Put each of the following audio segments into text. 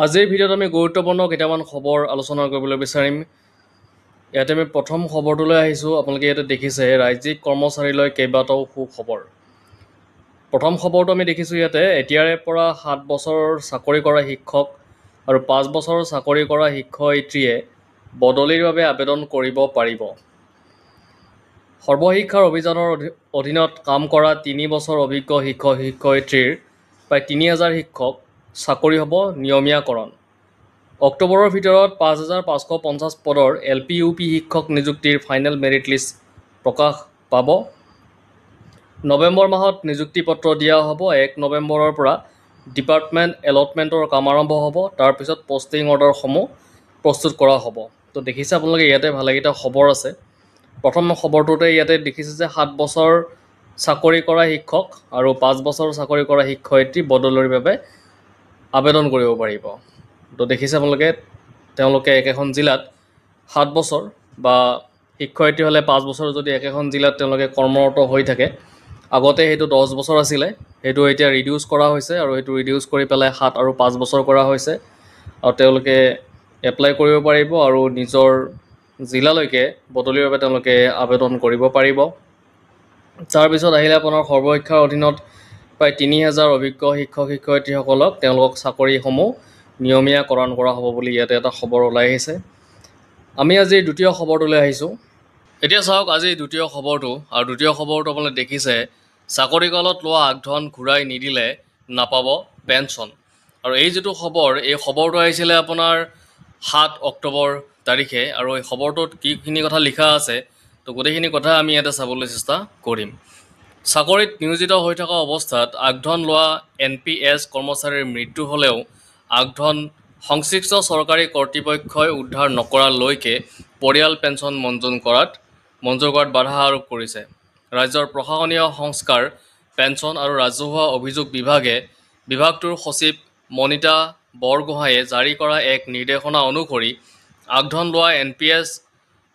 আজিৰ ভিডিঅ'ত আমি গুৰুত্বপূৰ্ণ কেইটামান খবৰ আলোচনা কৰিবলৈ বিচাৰিম। ইয়াতে আমি প্ৰথম খবৰটোলৈ আহিছোঁ। আপোনালোকে ইয়াতে দেখিছে ৰাজ্যিক কৰ্মচাৰীলৈ কেইবাটাও সুখবৰ। প্ৰথম খবৰটো আমি দেখিছোঁ ইয়াতে এতিয়াৰে পৰা 7 বছৰ চাকৰি কৰা শিক্ষক আৰু 5 বছৰ চাকৰি কৰা শিক্ষয়িত্ৰীয়ে বদলিৰ বাবে আবেদন কৰিব পাৰিব। সৰ্বশিক্ষাৰ অভিযানৰ অধীনত কাম কৰা 3 বছৰ অভিজ্ঞ শিক্ষক শিক্ষয়িত্ৰীৰ প্ৰায় 3000 শিক্ষক চাকৰি হ'ব নিয়মীয়াকৰণ। অক্টোবৰৰ ভিতৰত 5550 পদৰ LP UP শিক্ষক নিযুক্তিৰ ফাইনেল মেৰিট লিষ্ট প্ৰকাশ পাব। নৱেম্বৰ মাহত নিযুক্তি পত্ৰ দিয়া হ'ব। 1 নৱেম্বৰৰ পৰা ডিপাৰ্টমেণ্ট এলটমেণ্টৰ কাম আৰম্ভ হ'ব। তাৰপিছত পষ্টিং অৰ্ডাৰসমূহ প্ৰস্তুত কৰা হ'ব। তো দেখিছে আপোনালোকে ইয়াতে ভালেকেইটা খবৰ আছে। প্ৰথম খবৰটোতে ইয়াতে দেখিছে যে 7 বছৰ চাকৰি কৰা শিক্ষক আৰু 5 বছৰ চাকৰি কৰা শিক্ষয়িত্ৰী বদলিৰ বাবে আবেদন কৰিব পাৰিব। তো দেখিছে তেওঁলোকে একেখন জিলাত 7 বছৰ বা শিক্ষয়িত্ৰী হ'লে 5 বছৰ যদি একেখন জিলাত তেওঁলোকে কৰ্মৰত হৈ থাকে, আগতে সেইটো 10 বছৰ আছিলে, সেইটো এতিয়া ৰিডিউচ কৰা হৈছে আৰু সেইটো ৰিডিউচ কৰি পেলাই 7 আৰু 5 বছৰ কৰা হৈছে। আৰু তেওঁলোকে এপ্লাই কৰিব পাৰিব আৰু নিজৰ জিলালৈকে বদলিৰ বাবে তেওঁলোকে আবেদন কৰিব পাৰিব। তাৰপিছত আহিলে আপোনাৰ সৰ্বশিক্ষাৰ অধীনত প্ৰায় 3000 অভিজ্ঞ শিক্ষক শিক্ষয়িত্ৰীসকলক তেওঁলোকক চাকৰিসমূহ নিয়মীয়াকৰণ কৰা হ'ব বুলি ইয়াতে এটা খবৰ ওলাই আহিছে। আমি আজি দ্বিতীয় খবৰটোলৈ আহিছোঁ। এতিয়া চাওক আজি দ্বিতীয় খবৰটো, আৰু দ্বিতীয় খবৰটো আপোনালোকে দেখিছে চাকৰি কালত লোৱা আগধন ঘূৰাই নিদিলে নাপাব পেঞ্চন। আৰু এই যিটো খবৰ, এই খবৰটো আহিছিলে আপোনাৰ 7 অক্টোবৰ তাৰিখে, আৰু এই খবৰটোত কিখিনি কথা লিখা আছে তো গোটেইখিনি কথা আমি ইয়াতে চাবলৈ চেষ্টা কৰিম। চাকৰিত নিয়োজিত হৈ থকা অৱস্থাত আগধন লোৱা NPS কৰ্মচাৰীৰ মৃত্যু হ'লেও আগধন সংশ্লিষ্ট চৰকাৰী কৰ্তৃপক্ষই উদ্ধাৰ নকৰালৈকে পৰিয়াল পেঞ্চন মঞ্জুৰ কৰাত বাধা আৰোপ কৰিছে। ৰাজ্যৰ প্ৰশাসনীয় সংস্কাৰ, পেঞ্চন আৰু ৰাজহুৱা অভিযোগ বিভাগটোৰ সচিব মনিতা বৰগোহাঁয়ে জাৰি কৰা এক নিৰ্দেশনা অনুসৰি আগধন লোৱা NPS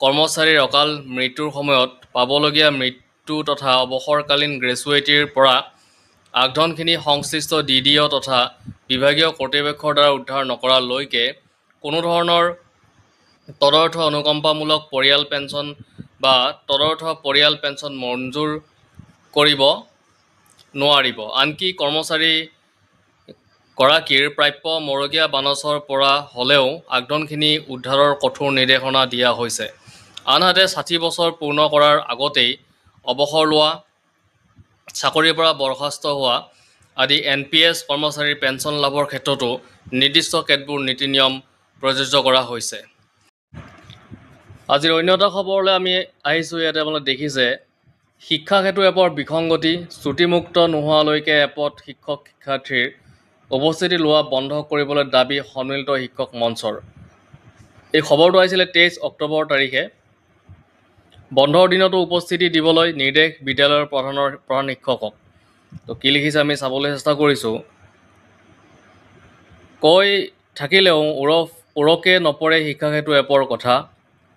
কৰ্মচাৰীৰ অকাল মৃত্যুৰ সময়ত পাবলগীয়া মৃত্যু তথা অৱসৰকালীন গ্ৰেচুইটিৰ পৰা আগধনখিনি সংশ্লিষ্ট DDO তথা বিভাগীয় কৰ্তৃপক্ষৰ দ্বাৰা উদ্ধাৰ নকৰালৈকে কোনো ধৰণৰ তদৰ্থ অনুকম্পামূলক পৰিয়াল পেঞ্চন বা তদৰ্থ পৰিয়াল পেঞ্চন মঞ্জুৰ কৰিব নোৱাৰিব। আনকি কৰ্মচাৰী গৰাকীৰ প্ৰাপ্য মৰগীয়া বানচৰ পৰা হ'লেও আগধনখিনি উদ্ধাৰৰ কঠোৰ নিৰ্দেশনা দিয়া হৈছে। আনহাতে 60 বছৰ পূৰ্ণ কৰাৰ আগতেই অৱসৰ লোৱা, চাকৰিৰ পৰা বৰ্খাস্ত হোৱা আদি NPS কৰ্মচাৰীৰ পেঞ্চন লাভৰ ক্ষেত্ৰতো নিৰ্দিষ্ট কেতবোৰ নীতি নিয়ম প্ৰযোজ্য কৰা হৈছে। আজিৰ অন্য এটা খবৰলৈ আমি আহিছোঁ। ইয়াতে আপোনালোকে দেখিছে শিক্ষা সেতু এপৰ বিসংগতি, শ্ৰুতিমুক্ত নোহোৱালৈকে এপত শিক্ষক শিক্ষাৰ্থীৰ উপস্থিতি লোৱা বন্ধ কৰিবলৈ দাবী সন্মিলিত শিক্ষক মঞ্চৰ। এই খবৰটো আহিছিলে 23 অক্টোবৰ তাৰিখে। বন্ধৰ দিনতো উপস্থিতি দিবলৈ নিৰ্দেশ বিদ্যালয়ৰ প্ৰধান শিক্ষকক। তো কি লিখিছে আমি চাবলৈ চেষ্টা কৰিছোঁ। কৈ থাকিলেও ওৰকে নপৰে শিক্ষা সেতু এপৰ কথা।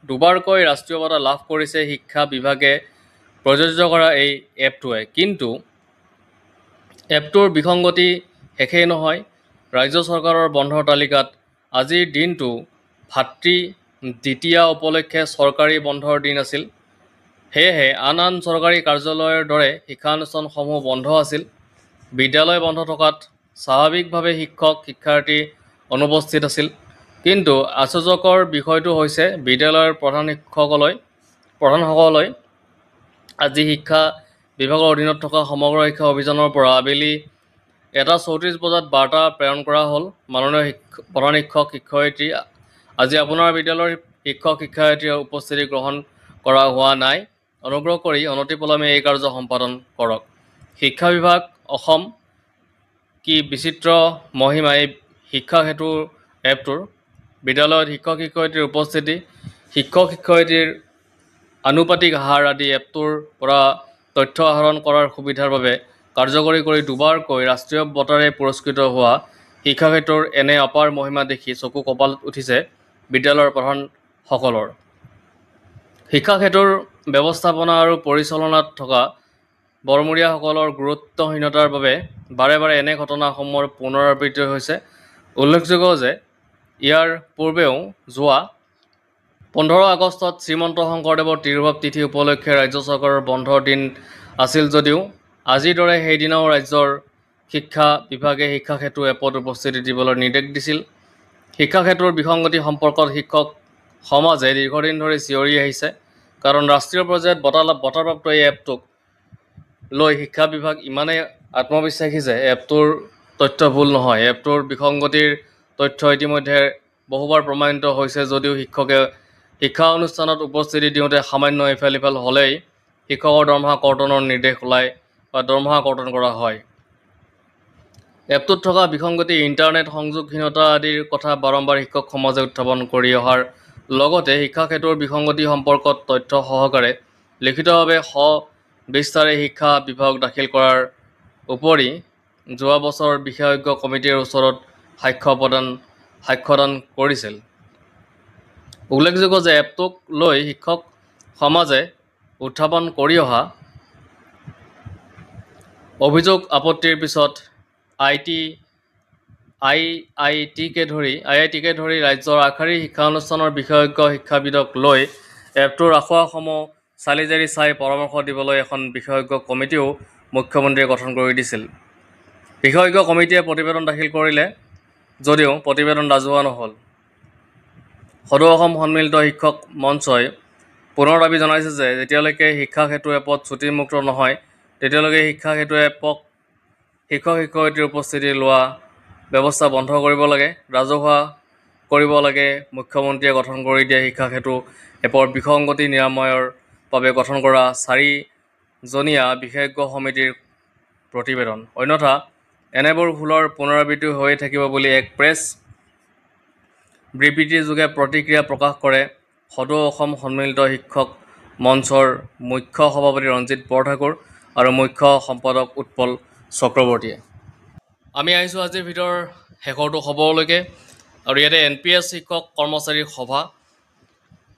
দুবাৰকৈ ৰাষ্ট্ৰীয় বঁটা লাভ কৰিছে শিক্ষা বিভাগে প্ৰযোজ্য কৰা এই এপটোৱে। কিন্তু এপটোৰ বিসংগতি শেষেই নহয়। ৰাজ্য চৰকাৰৰ বন্ধৰ তালিকাত আজিৰ দিনটো ভাতৃ দ্বিতীয়া উপলক্ষে চৰকাৰী বন্ধৰ দিন আছিল। সেয়েহে আন চৰকাৰী কাৰ্যালয়ৰ দৰে শিক্ষানুষ্ঠানসমূহ বন্ধ আছিল। বিদ্যালয় বন্ধ থকাত স্বাভাৱিকভাৱে শিক্ষক শিক্ষাৰ্থী অনুপস্থিত আছিল। কিন্তু আশ্চৰ্যকৰ বিষয়টো হৈছে বিদ্যালয়ৰ প্ৰধানসকললৈ আজি শিক্ষা বিভাগৰ অধীনত থকা সমগ্ৰ শিক্ষা অভিযানৰ পৰা আবেলি 1:34 বজাত বাৰ্তা প্ৰেৰণ কৰা হ'ল। মাননীয় প্ৰধান শিক্ষক শিক্ষয়িত্ৰী, আজি আপোনাৰ বিদ্যালয়ৰ শিক্ষক শিক্ষাৰ্থীৰ উপস্থিতি গ্ৰহণ কৰা হোৱা নাই। অনুগ্ৰহ কৰি অনতিপলমে এই কাৰ্য সম্পাদন কৰক। শিক্ষা বিভাগ, অসম। কি বিচিত্ৰ মহিমা এই শিক্ষা সেতু এপটোৰ। বিদ্যালয়ত শিক্ষক শিক্ষয়িত্ৰীৰ উপস্থিতি, শিক্ষক শিক্ষয়িত্ৰীৰ আনুপাতিক হাৰ আদি এপটোৰ পৰা তথ্য আহৰণ কৰাৰ সুবিধাৰ বাবে কাৰ্যকৰী কৰি দুবাৰকৈ ৰাষ্ট্ৰীয় বঁটাৰে পুৰস্কৃত হোৱা শিক্ষা ক্ষেত্ৰৰ এনে অপাৰ মহিমা দেখি চকু কপালত উঠিছে বিদ্যালয়ৰ প্ৰধানসকলৰ। শিক্ষা ক্ষেত্ৰৰ ব্যৱস্থাপনা আৰু পৰিচালনাত থকা বৰমূৰীয়াসকলৰ গুৰুত্বহীনতাৰ বাবে বাৰে বাৰে এনে ঘটনাসমূহৰ পুনৰাবৃত্তি হৈছে। উল্লেখযোগ্য যে ইয়াৰ পূৰ্বেও যোৱা 15 আগষ্টত শ্ৰীমন্ত শংকৰদেৱৰ তিৰুভাৱ তিথি উপলক্ষে ৰাজ্য চৰকাৰৰ বন্ধৰ দিন আছিল যদিও আজিৰ দৰে সেইদিনাও ৰাজ্যৰ শিক্ষা বিভাগে শিক্ষা সেতু এপত উপস্থিতি দিবলৈ নিৰ্দেশ দিছিল। শিক্ষা সেতুৰ বিসংগতি সম্পৰ্কত শিক্ষক সমাজে দীৰ্ঘদিন ধৰি চিঞৰি আহিছে, কাৰণ ৰাষ্ট্ৰীয় পৰ্যায়ত বঁটাপ্ৰাপ্ত এই এপটোক লৈ শিক্ষা বিভাগ ইমানেই আত্মবিশ্বাসী যে এপটোৰ তথ্য ভুল নহয়। এপটোৰ বিসংগতিৰ তথ্য ইতিমধ্যে বহুবাৰ প্ৰমাণিত হৈছে যদিও শিক্ষকে শিক্ষা অনুষ্ঠানত উপস্থিতি দিওঁতে সামান্য ইফাল সিফাল হ'লেই শিক্ষকৰ দৰমহা কৰ্তনৰ নিৰ্দেশ ওলায় বা দৰমহা কৰ্তন কৰা হয়। এপটোত থকা বিসংগতি, ইণ্টাৰনেট সংযোগহীনতা আদিৰ কথা বাৰম্বাৰ শিক্ষক সমাজে উত্থাপন কৰি অহাৰ লগতে শিক্ষা সেতুৰ বিসংগতি সম্পৰ্কত তথ্য সহকাৰে লিখিতভাৱে সবিস্তাৰে শিক্ষা বিভাগক দাখিল কৰাৰ উপৰি যোৱা বছৰ বিশেষজ্ঞ কমিটিৰ ওচৰত সাক্ষ্যদান কৰিছিল। উল্লেখযোগ্য যে এপটোক লৈ শিক্ষক সমাজে উত্থাপন কৰি অহা অভিযোগ আপত্তিৰ পিছত আই আই টিকে ধৰি ৰাজ্যৰ আগশাৰীৰ শিক্ষানুষ্ঠানৰ বিশেষজ্ঞ শিক্ষাবিদক লৈ এপটোৰ আসোঁৱাহসমূহ চালিজাৰি চাই পৰামৰ্শ দিবলৈ এখন বিশেষজ্ঞ কমিটিও মুখ্যমন্ত্ৰীয়ে গঠন কৰি দিছিল। বিশেষজ্ঞ কমিটিয়ে প্ৰতিবেদন দাখিল কৰিলে যদিও প্ৰতিবেদন ৰাজহুৱা নহ'ল। সদৌ অসম সন্মিলিত শিক্ষক মঞ্চই পুনৰ দাবী জনাইছে যে যেতিয়ালৈকে শিক্ষা সেতু এপত ছুটিমুক্ত নহয় তেতিয়ালৈকে শিক্ষা সেতু এপক শিক্ষক-শিক্ষয়িত্ৰীৰ উপস্থিতি লোৱা ব্যৱস্থা বন্ধ কৰিব লাগে, ৰাজহুৱা কৰিব লাগে। মুখ্যমন্ত্ৰীয়ে গঠন কৰি দিয়া শিক্ষা সেতু এপৰ বিসংগতি নিৰাময়ৰ বাবে গঠন কৰা 4জনীয়া বিশেষজ্ঞ সমিতিৰ প্ৰতিবেদন। অন্যথা এনেবোৰ ভুলৰ পুনৰাবৃত্তি হৈয়ে থাকিব বুলি এক প্ৰেছ বিবৃতিযোগে প্ৰতিক্ৰিয়া প্ৰকাশ কৰে সদৌ অসম সন্মিলিত শিক্ষক মঞ্চৰ মুখ্য সভাপতি ৰঞ্জিত বৰঠাকুৰ আৰু মুখ্য সম্পাদক উৎপল চক্ৰৱৰ্তীয়ে। আমি আহিছোঁ আজিৰ ভিতৰৰ শেষৰটো খবৰলৈকে, আৰু ইয়াতে NPS শিক্ষক কৰ্মচাৰীৰ সভা।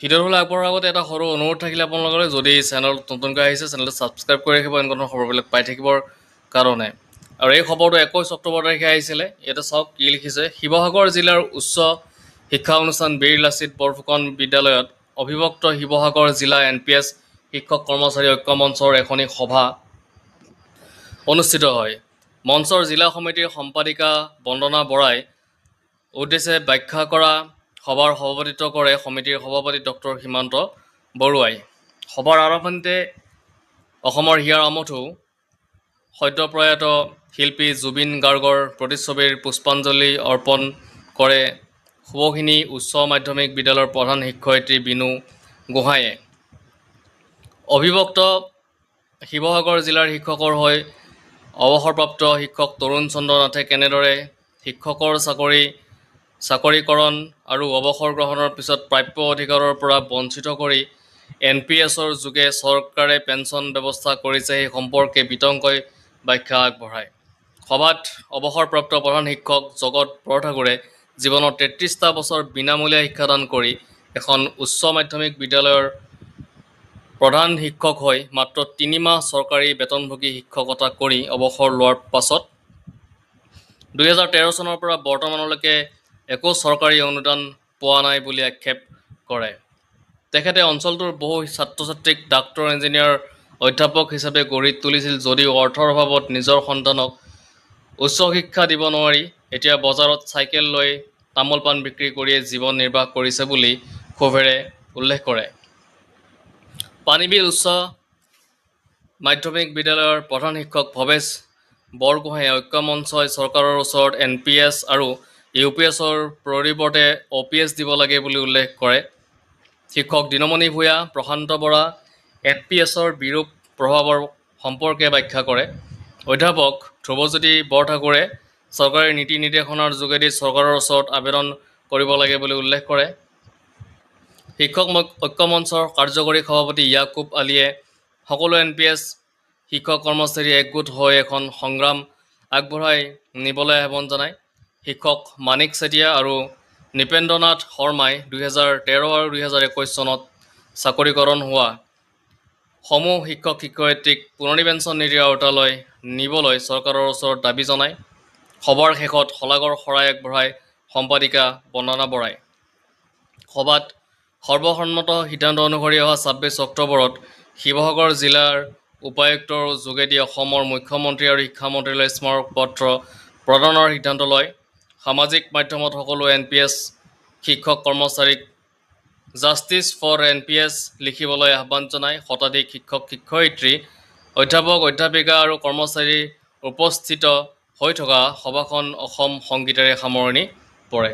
ভিডিঅ'টো আগবঢ়াৰ আগতে এটা সৰু অনুৰোধ থাকিলে আপোনালোকৰ, যদি চেনেল নতুনকৈ আহিছে চেনেলটো ছাবস্ক্ৰাইব কৰি ৰাখিব এনেকুৱা ধৰণৰ খবৰবিলাক পাই থাকিবৰ কাৰণে। আৰু এই খবৰটো 21 অক্টোবৰ তাৰিখে আহিছিলে। ইয়াতে চাওক কি লিখিছে। শিৱসাগৰ জিলাৰ উচ্চ শিক্ষা অনুষ্ঠান বীৰ লাচিত বৰফুকন বিদ্যালয়ত অবিভক্ত শিৱসাগৰ জিলা NPS শিক্ষক কৰ্মচাৰী ঐক্য মঞ্চৰ এখনি সভা অনুষ্ঠিত হয়। মঞ্চৰ জিলা সমিতিৰ সম্পাদিকা বন্দনা বৰাই উদ্দেশ্যে ব্যাখ্যা কৰা সভাৰ সভাপতিত্ব কৰে সমিতিৰ সভাপতি ডক্টৰ সীমান্ত বৰুৱাই। সভাৰ আৰম্ভণিতে অসমৰ হিয়াৰ আমঠু সদ্যপ্ৰয়াত শিল্পী জুবিন গাৰ্গৰ প্ৰতিচ্ছবিৰ পুষ্পাঞ্জলি অৰ্পণ কৰে সুবসিনী উচ্চ মাধ্যমিক বিদ্যালয়ৰ প্ৰধান শিক্ষয়িত্ৰী বিনু গোহাঁয়ে। অবিভক্ত শিৱসাগৰ জিলাৰ শিক্ষকৰ হৈ অৱসৰপ্ৰাপ্ত শিক্ষক তৰুণ চন্দ্ৰ নাথে কেনেদৰে শিক্ষকৰ চাকৰিকৰণ আৰু অৱসৰ গ্ৰহণৰ পিছত প্ৰাপ্য অধিকাৰৰ পৰা বঞ্চিত কৰি NPSৰ যোগে চৰকাৰে পেঞ্চন ব্যৱস্থা কৰিছে সেই সম্পৰ্কে বিতংকৈ ব্যাখ্যা আগবঢ়ায়। সভাত অৱসৰপ্ৰাপ্ত প্ৰধান শিক্ষক জগত বৰঠাকুৰে জীৱনৰ 33টা বছৰ বিনামূলীয়া শিক্ষাদান কৰি এখন উচ্চ মাধ্যমিক বিদ্যালয়ৰ প্ৰধান শিক্ষক হৈ মাত্ৰ 3 মাহ চৰকাৰী বেতনভোগী শিক্ষকতা কৰি অৱসৰ লোৱাৰ পাছত 2013 চনৰ পৰা বৰ্তমানলৈকে একো চৰকাৰী অনুদান পোৱা নাই বুলি আক্ষেপ কৰে। তেখেতে অঞ্চলটোৰ বহু ছাত্ৰ-ছাত্ৰীক ডাক্তৰ, ইঞ্জিনিয়াৰ, অধ্যাপক হিচাপে গঢ়ি তুলিছিল যদিও অৰ্থৰ অভাৱত নিজৰ সন্তানক উচ্চ শিক্ষা দিব নোৱাৰি এতিয়া বজাৰত চাইকেল লৈ তামোল পাণ বিক্ৰী কৰিয়ে জীৱন নিৰ্বাহ কৰিছে বুলি ক্ষোভেৰে উল্লেখ কৰে। পানীবিল উচ্চ মাধ্যমিক বিদ্যালয়ৰ প্ৰধান শিক্ষক ভৱেশ বৰগোহাঁয়ে ঐক্য মঞ্চই চৰকাৰৰ ওচৰত NPS আৰু UPSৰ পৰিৱৰ্তে OPS দিব লাগে বুলি উল্লেখ কৰে। শিক্ষক দিনমণি ভূঞা, প্ৰশান্ত বৰা NPSৰ বিৰূপ প্ৰভাৱৰ সম্পৰ্কে ব্যাখ্যা কৰে। অধ্যাপক ধ্ৰুৱজ্যোতি বৰঠাকুৰে চৰকাৰী নীতি নিৰ্দেশনাৰ যোগেদি চৰকাৰৰ ওচৰত আবেদন কৰিব লাগে বুলি উল্লেখ কৰে। শিক্ষক ঐক্য মঞ্চৰ কাৰ্যকৰী সভাপতি ইয়াকুব আলীয়ে সকলো NPS শিক্ষক কৰ্মচাৰী একগোট হৈ এখন সংগ্ৰাম আগবঢ়াই নিবলৈ আহ্বান জনায়। শিক্ষক মানিক চেতিয়া আৰু নৃপেন্দ্ৰনাথ শৰ্মাই 2013 আৰু 2021 চনত চাকৰিকৰণ হোৱা সমূহ শিক্ষক-শিক্ষয়িত্ৰীক পুৰণি পেঞ্চন নীতিৰ আওতালৈ নিবলৈ চৰকাৰৰ ওচৰত দাবী জনায়। সভাৰ শেষত শলাগৰ শৰাই আগবঢ়াই সম্পাদিকা বন্দনা বৰাই। সভাত সৰ্বসন্মত সিদ্ধান্ত অনুসৰি অহা ২৬ অক্টোবৰত শিৱসাগৰ জিলাৰ উপায়ুক্তৰ যোগেদি অসমৰ মুখ্যমন্ত্ৰী আৰু শিক্ষামন্ত্ৰীলৈ স্মাৰক পত্ৰ প্ৰদানৰ সিদ্ধান্ত লয়। সামাজিক মাধ্যমত সকলো NPS শিক্ষক কৰ্মচাৰীক জাষ্টিছ ফৰ NPS লিখিবলৈ আহ্বান জনাই শতাধিক শিক্ষক শিক্ষয়িত্ৰী, অধ্যাপক অধ্যাপিকা আৰু কৰ্মচাৰী উপস্থিত হৈ থকা সভাখন অসম সংগীতেৰে সামৰণি পৰে।